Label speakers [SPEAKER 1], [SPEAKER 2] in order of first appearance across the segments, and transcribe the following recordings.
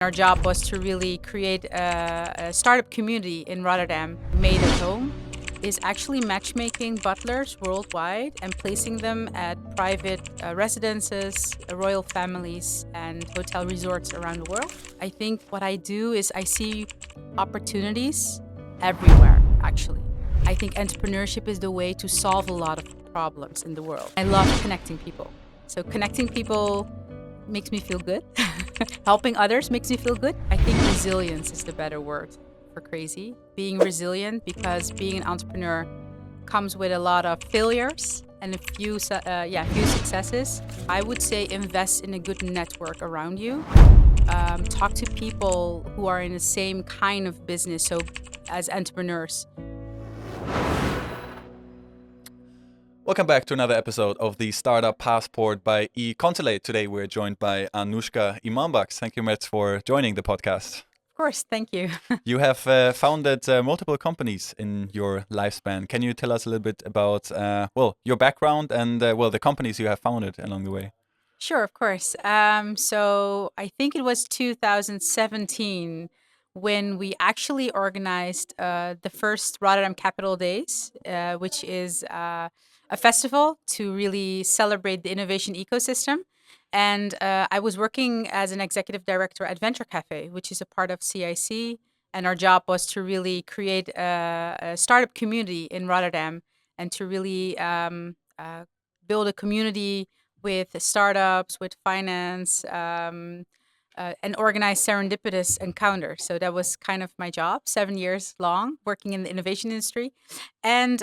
[SPEAKER 1] Our job was to really create a startup community in Rotterdam, made at home, is actually matchmaking butlers worldwide and placing them at private residences, royal families, and hotel resorts around the world. I think what I do is I see opportunities everywhere, actually. I think entrepreneurship is the way to solve a lot of problems in the world. I love connecting people. So connecting people makes me feel good. Helping others makes me feel good. I think resilience is the better word for crazy. Being resilient, because being an entrepreneur comes with a lot of failures and a few successes. I would say invest in a good network around you. Talk to people who are in the same kind of business, so as entrepreneurs.
[SPEAKER 2] Welcome back to another episode of the Startup Passport by Econsulate. Today we're joined by Anoesjka Imambaks. Thank you much for joining the podcast.
[SPEAKER 1] Of course, thank you.
[SPEAKER 2] You have founded multiple companies in your lifespan. Can you tell us a little bit about your background and the companies you have founded along the way?
[SPEAKER 1] Sure, of course. So I think it was 2017 when we actually organized the first Rotterdam Capital Days, which is a festival to really celebrate the innovation ecosystem. And I was working as an executive director at Venture Cafe, which is a part of CIC. And our job was to really create a startup community in Rotterdam and to really build a community with startups, with finance, and organize serendipitous encounters. So that was kind of my job, 7 years long, working in the innovation industry. And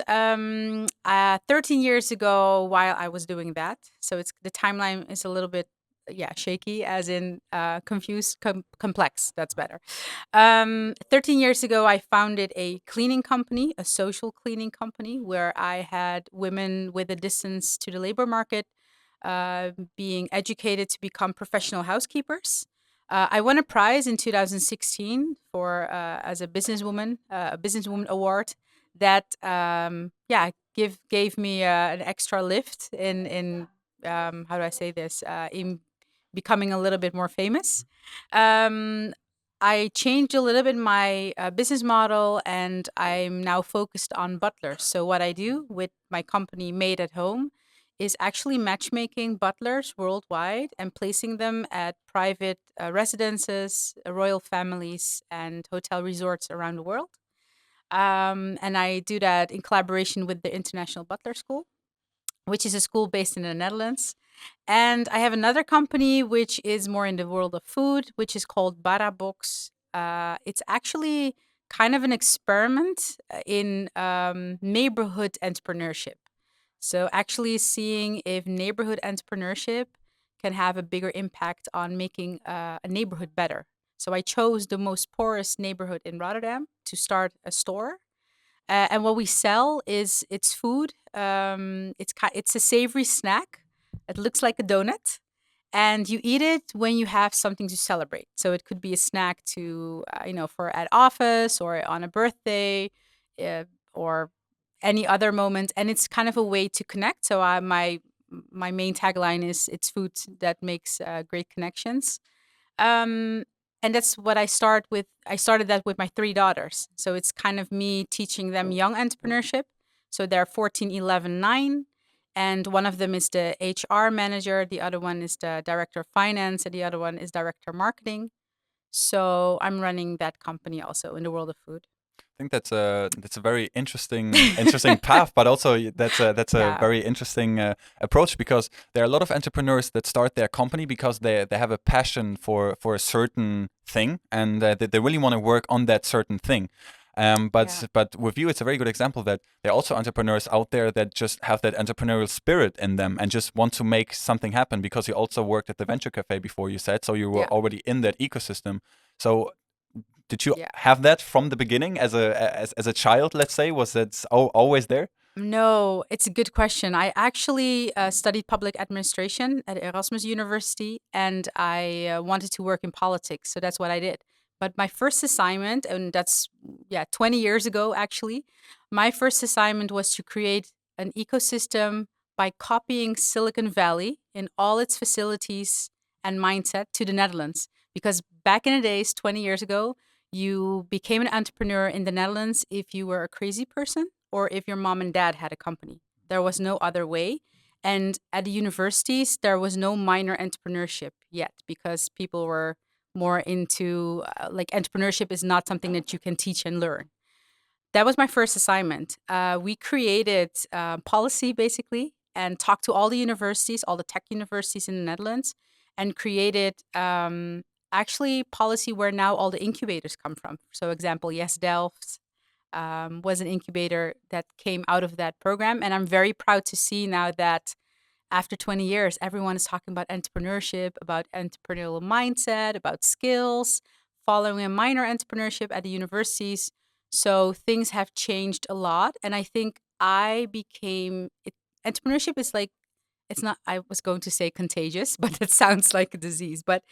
[SPEAKER 1] 13 years ago, while I was doing that, so the timeline is a little bit shaky, as in confused, complex. That's better. 13 years ago, I founded a cleaning company, a social cleaning company, where I had women with a distance to the labor market being educated to become professional housekeepers. I won a prize in 2016 for as a businesswoman award that gave me an extra lift in how do I say this, in becoming a little bit more famous. I changed a little bit my business model, and I'm now focused on butlers. So what I do with my company Made at Home is actually matchmaking butlers worldwide and placing them at private residences, royal families, and hotel resorts around the world. And I do that in collaboration with the International Butler School, which is a school based in the Netherlands. And I have another company which is more in the world of food, which is called Barabox. It's actually kind of an experiment in neighborhood entrepreneurship. So actually seeing if neighborhood entrepreneurship can have a bigger impact on making a neighborhood better. So I chose the most poorest neighborhood in Rotterdam to start a store. And what we sell is it's food. It's a savory snack. It looks like a donut, and you eat it when you have something to celebrate. So it could be a snack to for at office or on a birthday, or any other moment, and it's kind of a way to connect. So my main tagline is it's food that makes great connections. And that's what I start with. I started that with my 3 daughters. So it's kind of me teaching them young entrepreneurship. So they're 14, 11, 9. And one of them is the HR manager. The other one is the director of finance. And the other one is director of marketing. So I'm running that company also in the world of food.
[SPEAKER 2] I think that's a very interesting path, but also that's a very interesting approach, because there are a lot of entrepreneurs that start their company because they have a passion for a certain thing, and they really want to work on that certain thing. But with you, it's a very good example that there are also entrepreneurs out there that just have that entrepreneurial spirit in them and just want to make something happen, because you also worked at the Venture Cafe before, you said, so you were already in that ecosystem. So did you have that from the beginning as a child, let's say? Was that always there?
[SPEAKER 1] No, it's a good question. I actually studied public administration at Erasmus University, and I wanted to work in politics. So that's what I did. But my first assignment, and that's 20 years ago actually, my first assignment was to create an ecosystem by copying Silicon Valley in all its facilities and mindset to the Netherlands. Because back in the days, 20 years ago, you became an entrepreneur in the Netherlands if you were a crazy person or if your mom and dad had a company. There was no other way. And at the universities, there was no minor entrepreneurship yet because people were more into like entrepreneurship is not something that you can teach and learn. That was my first assignment. We created policy basically and talked to all the universities, all the tech universities in the Netherlands, and created actually policy where now all the incubators come from. So, example, Yes Delft was an incubator that came out of that program, and I'm very proud to see now that after 20 years, everyone is talking about entrepreneurship, about entrepreneurial mindset, about skills, following a minor entrepreneurship at the universities. So things have changed a lot. And I think entrepreneurship is like, it's not, I was going to say contagious, but it sounds like a disease. But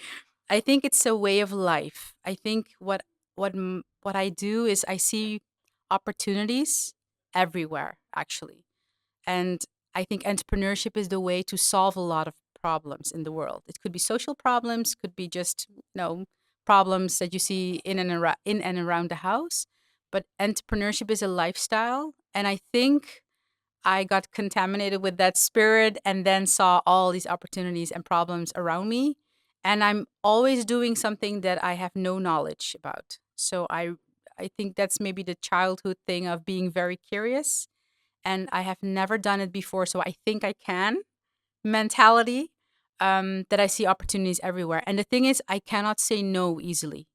[SPEAKER 1] I think it's a way of life. I think what I do is I see opportunities everywhere, actually. And I think entrepreneurship is the way to solve a lot of problems in the world. It could be social problems, could be just, problems that you see in and around the house. But entrepreneurship is a lifestyle. And I think I got contaminated with that spirit and then saw all these opportunities and problems around me. And I'm always doing something that I have no knowledge about. So I think that's maybe the childhood thing of being very curious, and I have never done it before, so I think I can mentality, that I see opportunities everywhere. And the thing is, I cannot say no easily.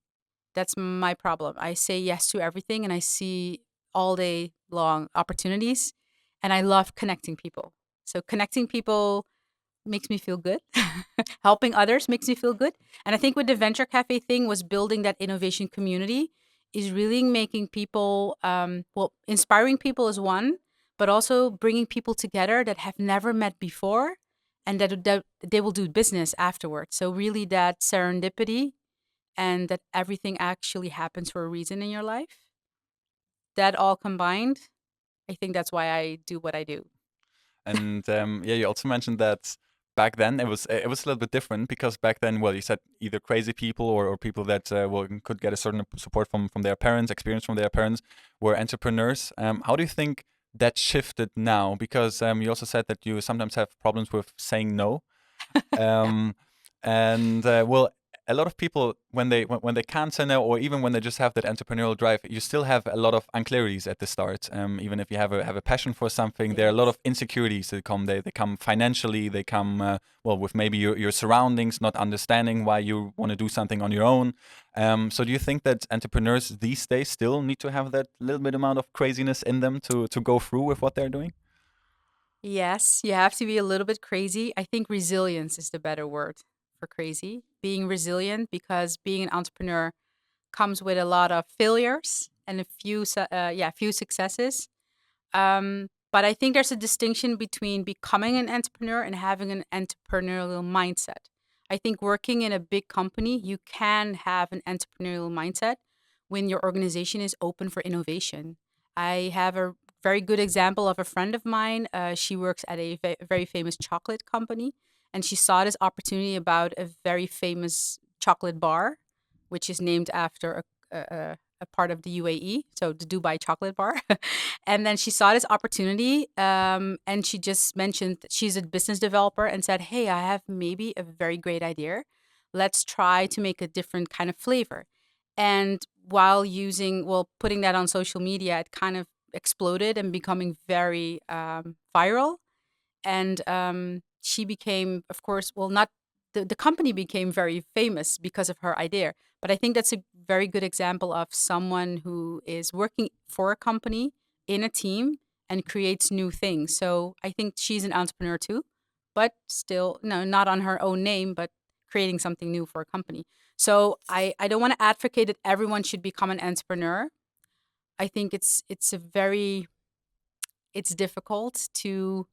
[SPEAKER 1] That's my problem. I say yes to everything and I see all day long opportunities, and I love connecting people. So connecting people makes me feel good. Helping others makes me feel good. And I think with the venture cafe thing was building that innovation community is really making people, inspiring people is one, but also bringing people together that have never met before and that they will do business afterwards. So really that serendipity and that everything actually happens for a reason in your life, that all combined, I think that's why I do what I do.
[SPEAKER 2] And yeah, you also mentioned that back then it was a little bit different because back then, well, you said either crazy people or people that well could get a certain support from their parents, experience from their parents, were entrepreneurs. How do you think that shifted now? Because you also said that you sometimes have problems with saying no.
[SPEAKER 1] Yeah.
[SPEAKER 2] Um, and well, a lot of people when they can't say no, or even when they just have that entrepreneurial drive, you still have a lot of unclarities at the start. Even if you have a passion for something, there are a lot
[SPEAKER 1] Yes.
[SPEAKER 2] of insecurities that come. They come financially. They come well with maybe your surroundings, not understanding why you want to do something on your own. So do you think that entrepreneurs these days still need to have that little bit amount of craziness in them to go through with what they're doing?
[SPEAKER 1] Yes, you have to be a little bit crazy. I think resilience is the better word for crazy. Being resilient, because being an entrepreneur comes with a lot of failures and few successes. But I think there's a distinction between becoming an entrepreneur and having an entrepreneurial mindset. I think working in a big company, you can have an entrepreneurial mindset when your organization is open for innovation. I have a very good example of a friend of mine. She works at a very famous chocolate company, and she saw this opportunity about a very famous chocolate bar, which is named after a part of the UAE, so the Dubai chocolate bar. And then she saw this opportunity, and she just mentioned that she's a business developer and said, "Hey, I have maybe a very great idea. Let's try to make a different kind of flavor." And putting that on social media, it kind of exploded and becoming very viral. And she became, of course, well, not the company became very famous because of her idea. But I think that's a very good example of someone who is working for a company in a team and creates new things. So I think she's an entrepreneur too, but still, no, not on her own name, but creating something new for a company. So I don't want to advocate that everyone should become an entrepreneur. I think it's difficult to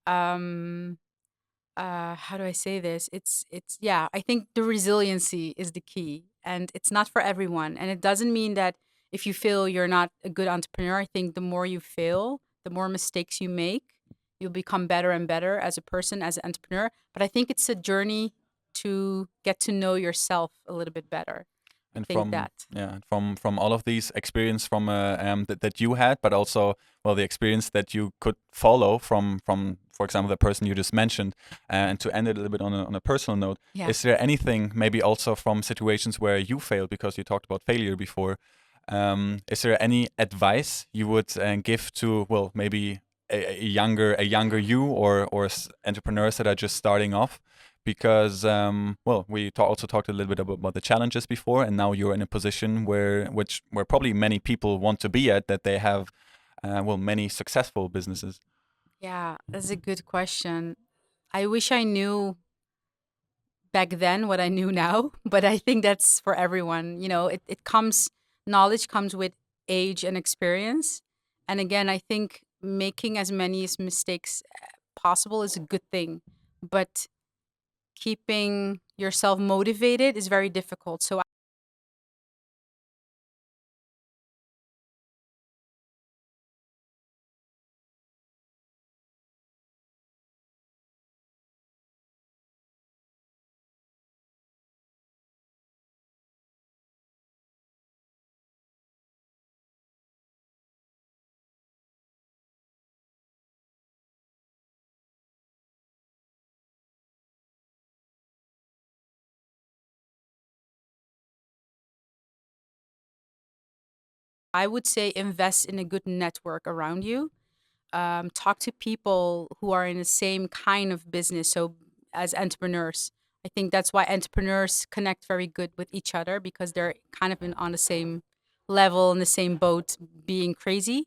[SPEAKER 1] um how do I say this? It's yeah, I think the resiliency is the key, and it's not for everyone. And it doesn't mean that if you feel you're not a good entrepreneur. I think the more you fail, the more mistakes you make, you'll become better and better as a person, as an entrepreneur. But I think it's a journey to get to know yourself a little bit better. I
[SPEAKER 2] And
[SPEAKER 1] think that.
[SPEAKER 2] from all of these experience from that you had, but also the experience that you could follow from for example the person you just mentioned, and to end it a little bit on a personal note,
[SPEAKER 1] Yeah.
[SPEAKER 2] is there anything maybe also from situations where you failed, because you talked about failure before? Is there any advice you would give to maybe a younger you, or entrepreneurs that are just starting off? Because we also talked a little bit about the challenges before, and now you're in a position where probably many people want to be at, that they have many successful businesses.
[SPEAKER 1] Yeah, that's a good question. I wish I knew back then what I knew now, but I think that's for everyone. Knowledge comes with age and experience. And again, I think making as many mistakes possible is a good thing, but keeping yourself motivated is very difficult. So I would say invest in a good network around you. Talk to people who are in the same kind of business. So, as entrepreneurs, I think that's why entrepreneurs connect very good with each other, because they're kind of on the same level, in the same boat, being crazy.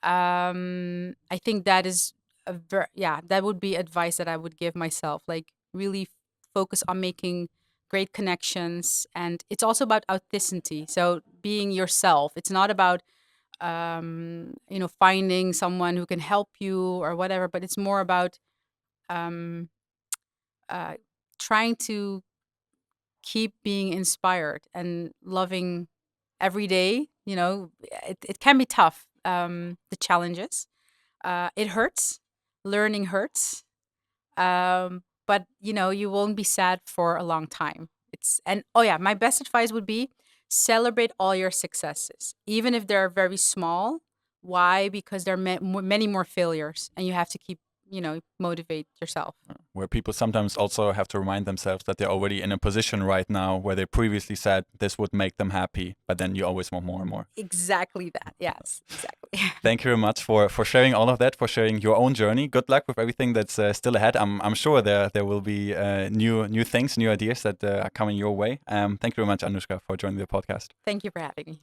[SPEAKER 1] I think that is that would be advice that I would give myself. Like, really focus on making great connections, and it's also about authenticity. So, being yourself. It's not about finding someone who can help you or whatever, but it's more about um, uh, trying to keep being inspired and loving every day. It can be tough, the challenges. It hurts. Learning hurts. But you won't be sad for a long time. Oh yeah, my best advice would be celebrate all your successes, even if they're very small. Why? Because there are many more failures, and you have to keep motivate yourself.
[SPEAKER 2] Where people sometimes also have to remind themselves that they're already in a position right now where they previously said this would make them happy, but then you always want more and more.
[SPEAKER 1] Exactly that. Yes, exactly.
[SPEAKER 2] Thank you very much for sharing all of that, for sharing your own journey. Good luck with everything that's still ahead. I'm sure there will be new things, new ideas that are coming your way. Thank you very much, Anoesjka, for joining the podcast.
[SPEAKER 1] Thank you for having me.